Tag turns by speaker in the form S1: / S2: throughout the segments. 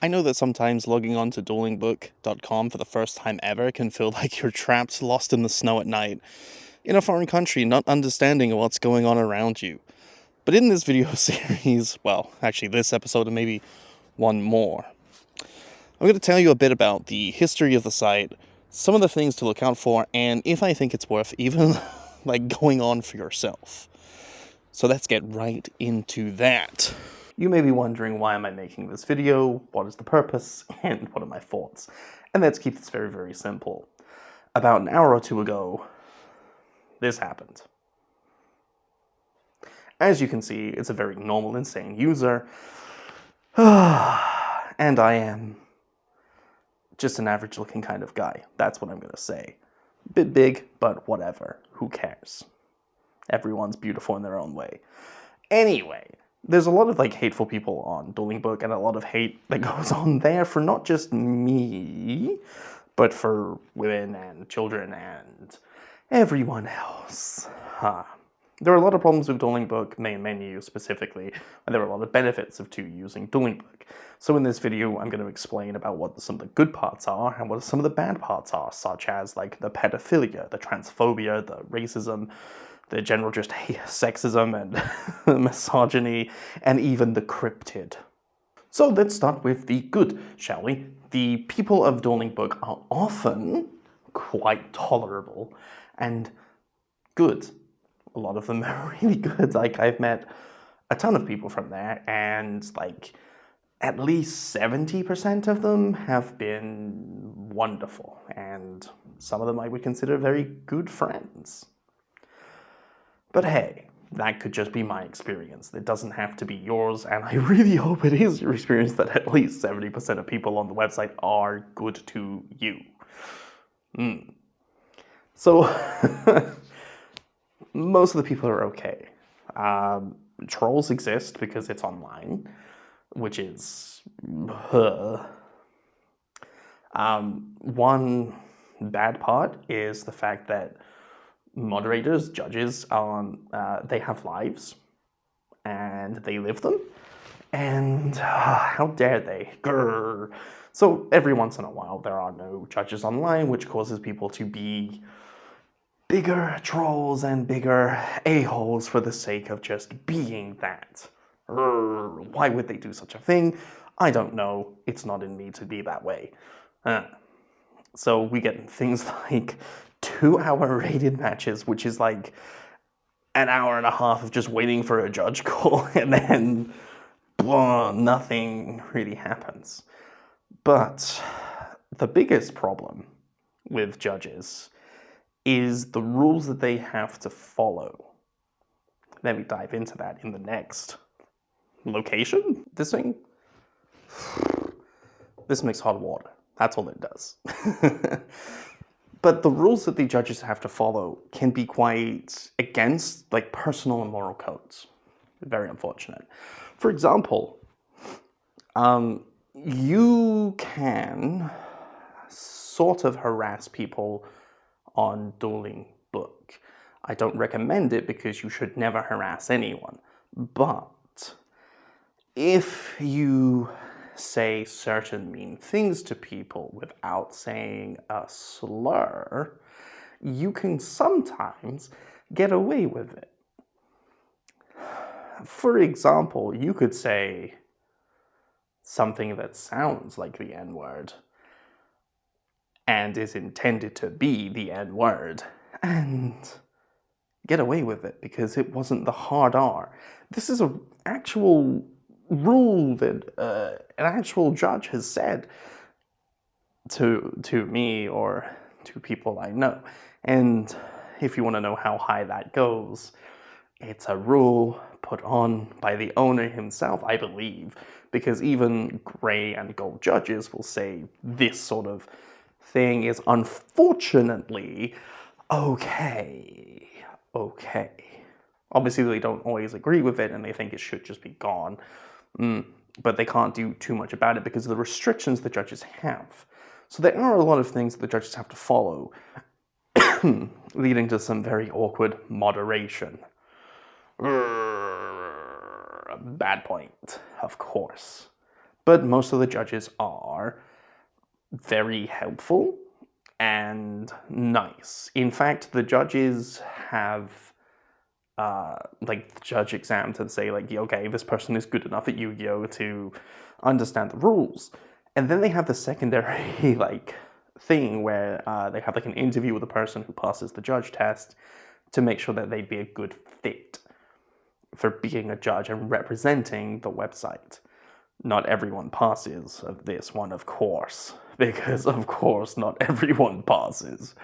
S1: I know that sometimes logging on to Duelingbook.com for the first time ever can feel like you're trapped, lost in the snow at night, in a foreign country, not understanding what's going on around you. But in this video series, well, actually this episode and maybe one more, I'm going to tell you a bit about the history of the site, some of the things to look out for, and if I think it's worth even, going on for yourself. So let's get right into that. You may be wondering, why am I making this video, what is the purpose, and what are my thoughts? And let's keep this very, very simple. About an hour or two ago, this happened. As you can see, it's a very normal, insane user, and I am just an average-looking kind of guy. That's what I'm gonna say. Bit big, but whatever. Who cares? Everyone's beautiful in their own way. Anyway, there's a lot of hateful people on Duelingbook, and a lot of hate that goes on there for not just me, but for women and children and everyone else. There are a lot of problems with Duelingbook main menu specifically, and there are a lot of benefits to using Duelingbook. So in this video, I'm going to explain about what some of the good parts are and what some of the bad parts are, such as the pedophilia, the transphobia, the racism, the general just sexism and misogyny, and even the cryptid. So let's start with the good, shall we? The people of Duelingbook are often quite tolerable and good. A lot of them are really good. I've met a ton of people from there, and at least 70% of them have been wonderful, and some of them I would consider very good friends. But hey, that could just be my experience. It doesn't have to be yours, and I really hope it is your experience that at least 70% of people on the website are good to you. So, most of the people are okay. Trolls exist because it's online, which is... One bad part is the fact that moderators, judges, they have lives, and they live them, and how dare they? Grr. So every once in a while there are no judges online, which causes people to be bigger trolls and bigger a-holes for the sake of just being that. Why would they do such a thing? I don't know. It's not in me to be that way. So we get things like 2-hour rated matches, which is an hour and a half of just waiting for a judge call, and then nothing really happens. But the biggest problem with judges is the rules that they have to follow. Let me dive into that in the next location. This thing? This makes hot water. That's all it does. But the rules that the judges have to follow can be quite against personal and moral codes. Very unfortunate. For example, you can sort of harass people on Duelingbook. I don't recommend it because you should never harass anyone. But if you say certain mean things to people without saying a slur, you can sometimes get away with it. For example, you could say something that sounds like the N-word and is intended to be the N-word, and get away with it because it wasn't the hard R. This is an actual rule that an actual judge has said to me or to people I know. And if you want to know how high that goes, it's a rule put on by the owner himself, I believe, because even grey and gold judges will say this sort of thing is unfortunately okay. Obviously they don't always agree with it and they think it should just be gone, but they can't do too much about it because of the restrictions the judges have. So there are a lot of things that the judges have to follow, leading to some very awkward moderation. Bad point, of course. but most of the judges are very helpful and nice. In fact, the judges have like the judge exam to say like, okay, this person is good enough at Yu-Gi-Oh to understand the rules. And then they have the secondary like thing where they have like an interview with the person who passes the judge test to make sure that they'd be a good fit for being a judge and representing the website. Not everyone passes of this one, of course, because of course not everyone passes.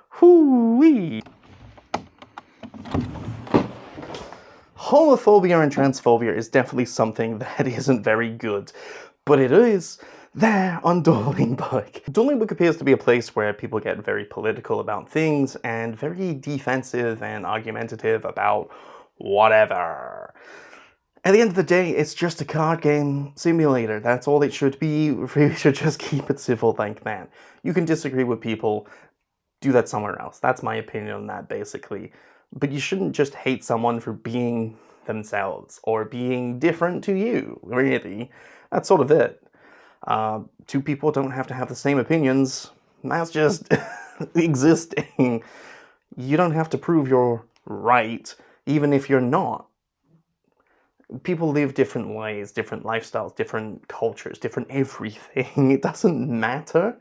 S1: Hoo-wee! Homophobia and transphobia is definitely something that isn't very good, but it is there on Duelingbook. Duelingbook appears to be a place where people get very political about things and very defensive and argumentative about whatever. At the end of the day, it's just a card game simulator. That's all it should be. We should just keep it civil like that. You can disagree with people, do that somewhere else. That's my opinion on that, basically. But you shouldn't just hate someone for being themselves or being different to you, really. That's sort of it. Two people don't have to have the same opinions. That's just existing. You don't have to prove you're right, even if you're not. People live different ways, different lifestyles, different cultures, different everything. It doesn't matter.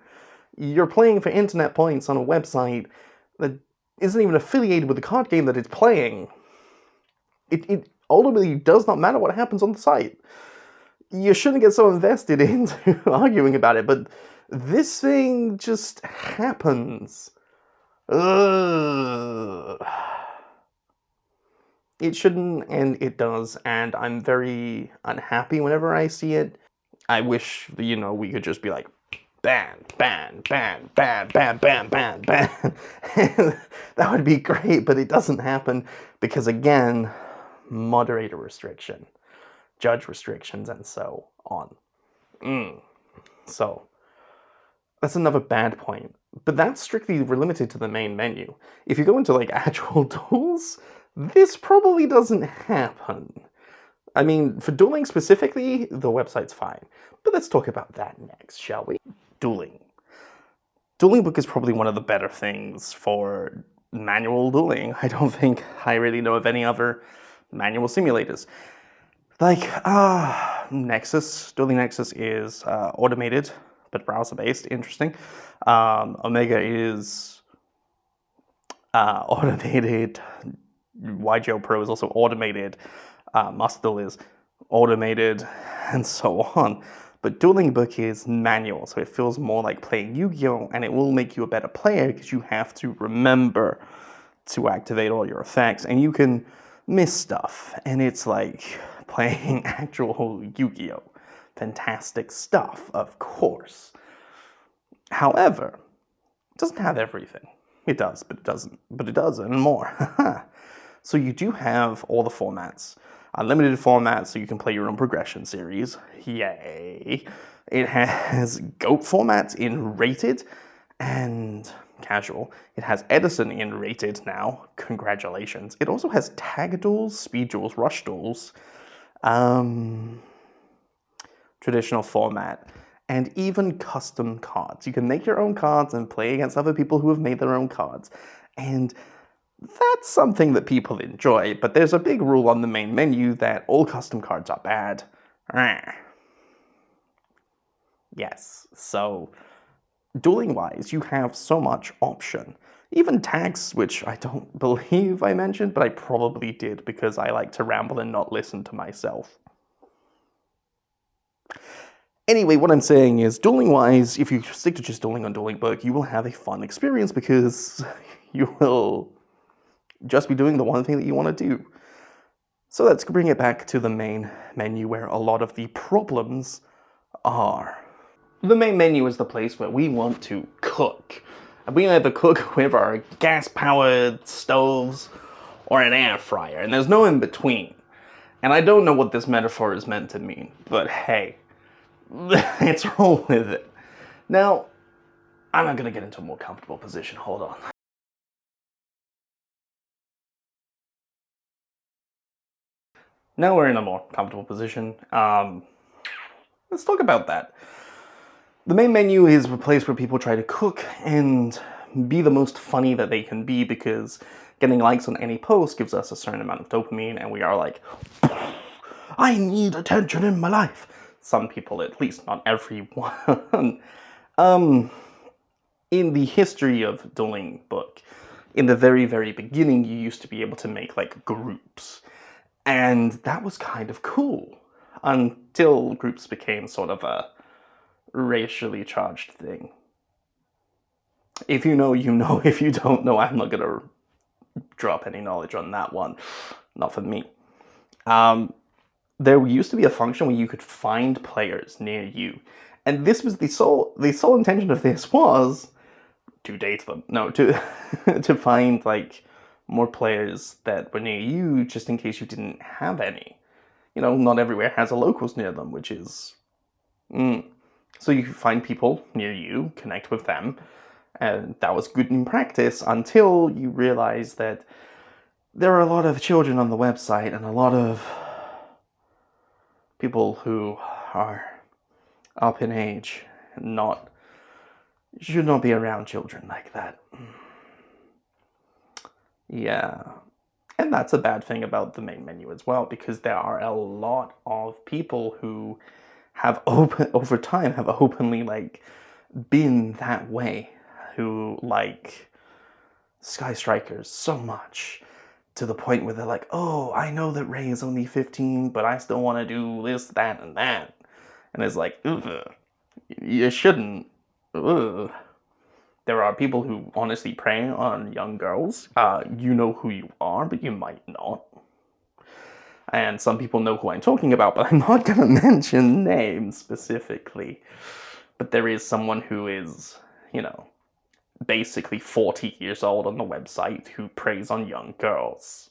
S1: You're playing for internet points on a website that isn't even affiliated with the card game that it's playing. It ultimately does not matter what happens on the site. You shouldn't get so invested into arguing about it, but this thing just happens. Ugh. It shouldn't, and it does, and I'm very unhappy whenever I see it. I wish, you know, we could just be like, ban, ban, ban, ban, ban, ban, ban, ban. That would be great, but it doesn't happen because, again, moderator restriction, judge restrictions, and so on. So, that's another bad point. But that's strictly limited to the main menu. If you go into, like, actual duels, this probably doesn't happen. I mean, for dueling specifically, the website's fine. But let's talk about that next, shall we? Dueling. Duelingbook is probably one of the better things for manual dueling. I don't think I really know of any other manual simulators. Like, Nexus, Dueling Nexus is automated, but browser-based, interesting. Omega is automated. YGO Pro is also automated. Master Duel is automated, and so on. But Duelingbook is manual, so it feels more like playing Yu-Gi-Oh! And it will make you a better player because you have to remember to activate all your effects, and you can miss stuff, and it's like playing actual Yu-Gi-Oh! Fantastic stuff, of course. However, it doesn't have everything. It does, but it doesn't. But it does, and more. So you do have all the formats. Unlimited formats, so you can play your own progression series. Yay! It has GOAT formats in rated and casual. It has Edison in rated now. Congratulations. It also has tag duels, speed duels, rush duels, traditional format, and even custom cards. You can make your own cards and play against other people who have made their own cards. And that's something that people enjoy, but there's a big rule on the main menu that all custom cards are bad. Yes, so dueling-wise, you have so much option. Even tags, which I don't believe I mentioned, but I probably did because I like to ramble and not listen to myself. Anyway, what I'm saying is, dueling-wise, if you stick to just dueling on Duelingbook, you will have a fun experience because you will just be doing the one thing that you want to do. So let's bring it back to the main menu where a lot of the problems are. The main menu is the place where we want to cook. And we either cook with our gas-powered stoves or an air fryer, and there's no in between. And I don't know what this metaphor is meant to mean, but hey, let's roll with it. Now, I'm not gonna get into a more comfortable position, hold on. Now we're in a more comfortable position. let's talk about that. The main menu is a place where people try to cook and be the most funny that they can be, because getting likes on any post gives us a certain amount of dopamine, and we are like, I need attention in my life. Some people, at least, not everyone. In the history of Duelingbook, in the very, very beginning, you used to be able to make, like, groups. And that was kind of cool. Until groups became sort of a racially charged thing. If you know, you know. If you don't know, I'm not gonna drop any knowledge on that one. Not for me. There used to be a function where you could find players near you. And this was the sole intention of this was to date them. No, to to find, like, more players that were near you, just in case you didn't have any. You know, not everywhere has a locals near them, which is... So you could find people near you, connect with them, and that was good in practice until you realize that there are a lot of children on the website and a lot of people who are up in age and should not be around children like that. Yeah. And that's a bad thing about the main menu as well, because there are a lot of people who have over time have openly, like, been that way, who like Sky Strikers so much, to the point where they're like, oh, I know that Ray is only 15, but I still want to do this, that, and that. And it's like, ugh, you shouldn't. Ugh. There are people who honestly prey on young girls. You know who you are, but you might not. And some people know who I'm talking about, but I'm not going to mention names specifically. But there is someone who is, you know, basically 40 years old on the website who preys on young girls.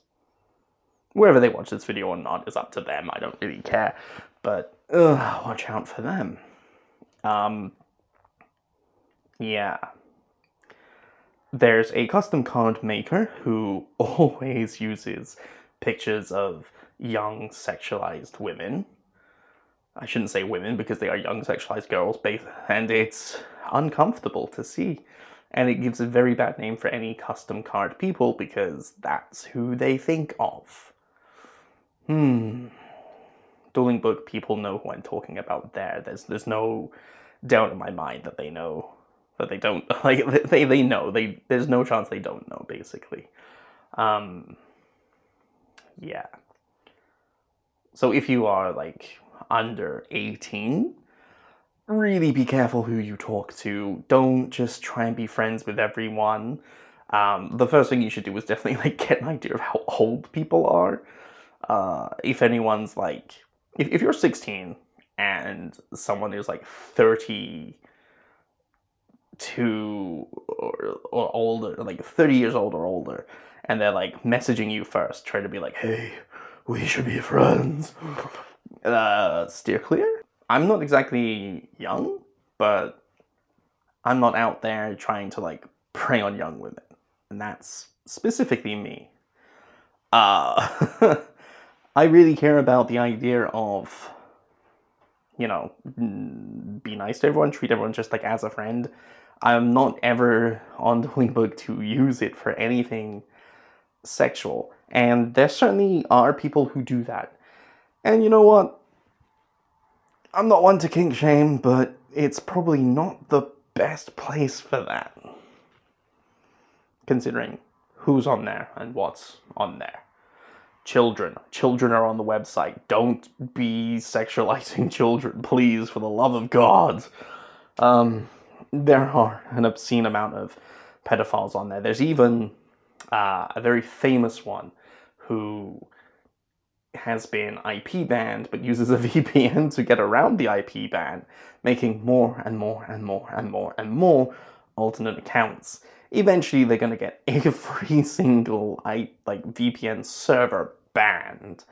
S1: Whether they watch this video or not is up to them. I don't really care. But, watch out for them. Yeah. There's a custom card maker who always uses pictures of young sexualized women. I shouldn't say women because they are young sexualized girls, and it's uncomfortable to see. And it gives a very bad name for any custom card people, because that's who they think of. Duelingbook people know who I'm talking about there. There's no doubt in my mind that they know. That they don't, like, they know. There's no chance they don't know, basically. Yeah. So if you are, like, under 18, really be careful who you talk to. Don't just try and be friends with everyone. The first thing you should do is definitely, like, get an idea of how old people are. If anyone's, like... If you're 16 and someone is, like, 32 or older, like 30 years old or older, and they're, like, messaging you first, try to be like, hey, we should be friends. Steer clear. I'm not exactly young, but I'm not out there trying to, like, prey on young women. And that's specifically me. I really care about the idea of, you know, be nice to everyone, treat everyone just, like, as a friend. I'm not ever on Duelingbook to use it for anything sexual. And there certainly are people who do that. And you know what? I'm not one to kink shame, but it's probably not the best place for that. Considering who's on there and what's on there. Children are on the website. Don't be sexualizing children, please, for the love of God. There are an obscene amount of pedophiles on there. There's even a very famous one who has been IP banned, but uses a VPN to get around the IP ban, making more and more and more and more and more alternate accounts. Eventually, they're going to get every single VPN server banned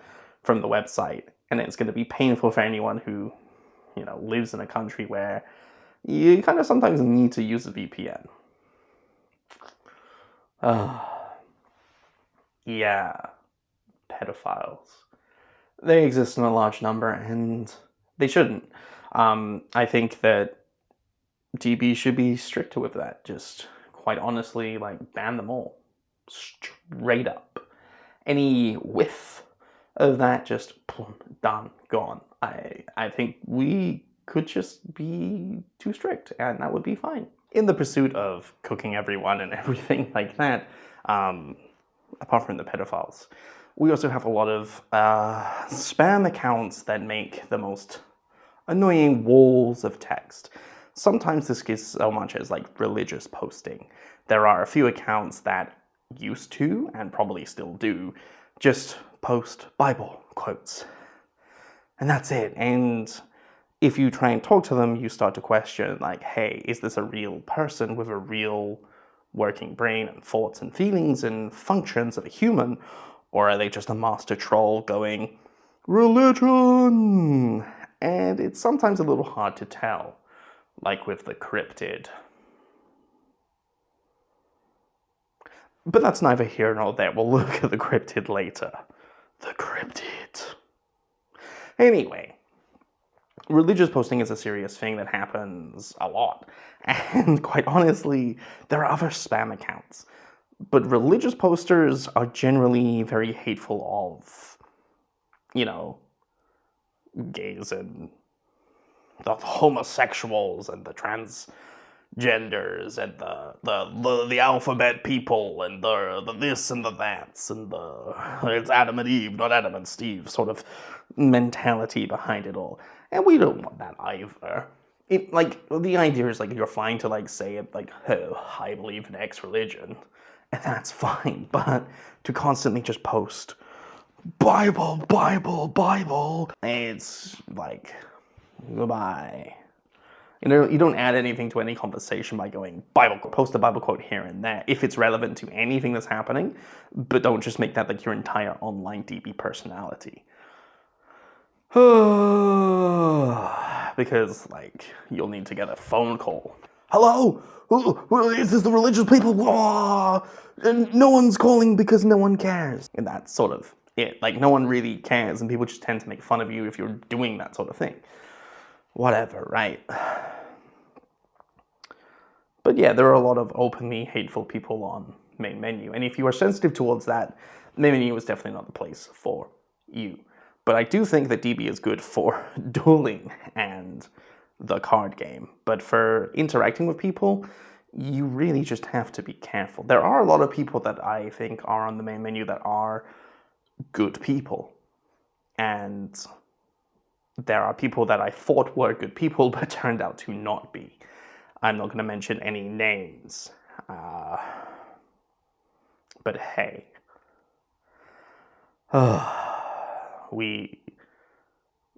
S1: from the website, and it's going to be painful for anyone who, you know, lives in a country where you kind of sometimes need to use a VPN. Yeah, pedophiles. They exist in a large number, and they shouldn't. I think that DB should be stricter with that. Just quite honestly, like, ban them all. Straight up. Any whiff of that, just done, gone. I think we could just be too strict, and that would be fine. In the pursuit of cooking everyone and everything like that, apart from the pedophiles, we also have a lot of spam accounts that make the most annoying walls of text. Sometimes this gets so much as like religious posting. There are a few accounts that used to, and probably still do, just post Bible quotes. And that's it. And if you try and talk to them, you start to question, like, hey, is this a real person with a real working brain and thoughts and feelings and functions of a human? Or are they just a master troll going, religion? And it's sometimes a little hard to tell, like with the cryptid. But that's neither here nor there. We'll look at the cryptid later. The cryptid. Anyway, religious posting is a serious thing that happens a lot. And quite honestly, there are other spam accounts. But religious posters are generally very hateful of, you know, gays and the homosexuals and the transgenders and the alphabet people and the this and the that's and it's Adam and Eve, not Adam and Steve sort of mentality behind it all. And we don't want that either. It, like, the idea is, like, you're fine to, like, say it, like, oh, I believe in X religion, and that's fine, but to constantly just post Bible, Bible, Bible, it's like, goodbye. You know, you don't add anything to any conversation by going Bible, post a Bible quote here and there if it's relevant to anything that's happening, but don't just make that like your entire online DB personality. Because, like, you'll need to get a phone call. Hello? Is this the religious people? And no one's calling because no one cares. And that's sort of it. Like, no one really cares, and people just tend to make fun of you if you're doing that sort of thing. Whatever, right? But yeah, there are a lot of openly hateful people on main menu, and if you are sensitive towards that, main menu is definitely not the place for you. But I do think that DB is good for dueling and the card game. But for interacting with people, you really just have to be careful. There are a lot of people that I think are on the main menu that are good people. And there are people that I thought were good people, but turned out to not be. I'm not going to mention any names. But hey. We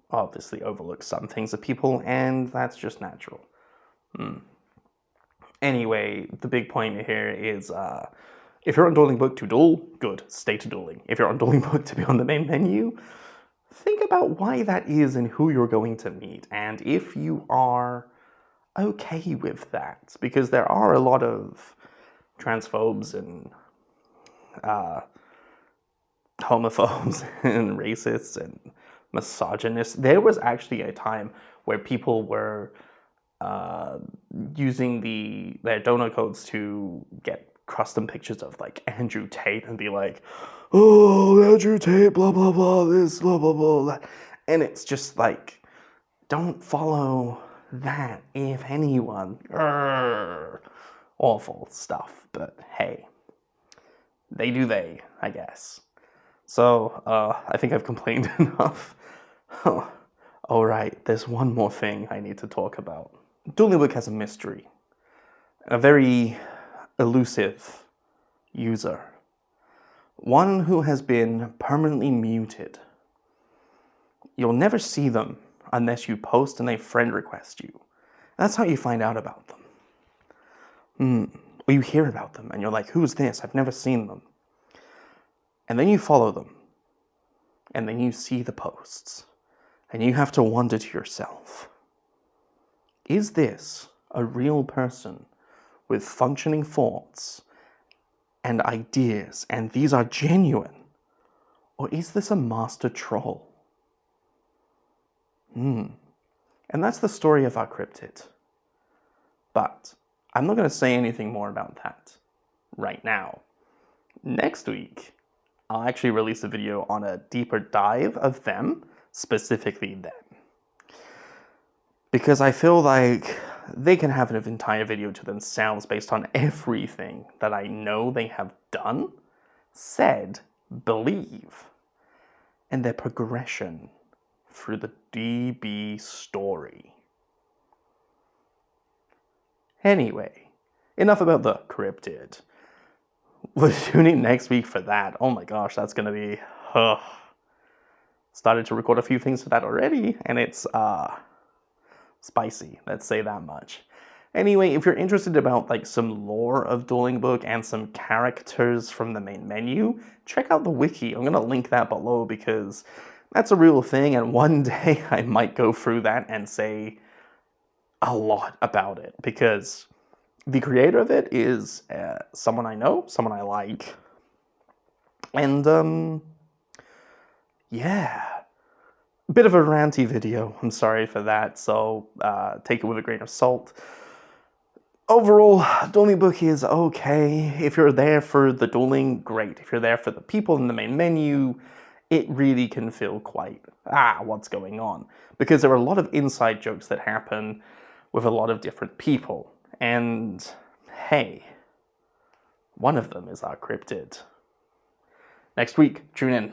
S1: obviously overlook some things of people, and that's just natural. Anyway, the big point here is, if you're on Duelingbook to duel, good, stay to dueling. If you're on Duelingbook to be on the main menu, think about why that is and who you're going to meet, and if you are okay with that, because there are a lot of transphobes and homophobes and racists and misogynists. There was actually a time where people were using their donor codes to get custom pictures of, like, Andrew Tate and be like, oh, Andrew Tate, blah, blah, blah, this, blah, blah, blah, that. And it's just like, don't follow that, if anyone. Awful stuff, but hey, they do they, I guess. So, I think I've complained enough. All right, there's one more thing I need to talk about. Duelingbook has a mystery. A very elusive user. One who has been permanently muted. You'll never see them unless you post and they friend request you. That's how you find out about them. Or you hear about them and you're like, who's this? I've never seen them. And then you follow them, and then you see the posts, and you have to wonder to yourself, is this a real person with functioning thoughts and ideas, and these are genuine, or is this a master troll? And And that's the story of our cryptid. But I'm not going to say anything more about that right now. Next week, I'll actually release a video on a deeper dive of them, specifically them. Because I feel like they can have an entire video to themselves based on everything that I know they have done, said, believe, and their progression through the DB story. Anyway, enough about the cryptid. We're tuning next week for that. Oh my gosh, that's gonna be... Started to record a few things for that already, and it's spicy, let's say that much. Anyway, if you're interested about like some lore of Duelingbook and some characters from the main menu, check out the wiki. I'm gonna link that below because that's a real thing, and one day I might go through that and say a lot about it, because the creator of it is someone I know, someone I like, and yeah. Bit of a ranty video, I'm sorry for that, so take it with a grain of salt. Overall, Duelingbook is okay. If you're there for the dueling, great. If you're there for the people in the main menu, it really can feel quite, what's going on? Because there are a lot of inside jokes that happen with a lot of different people. And hey, one of them is our cryptid. Next week, tune in.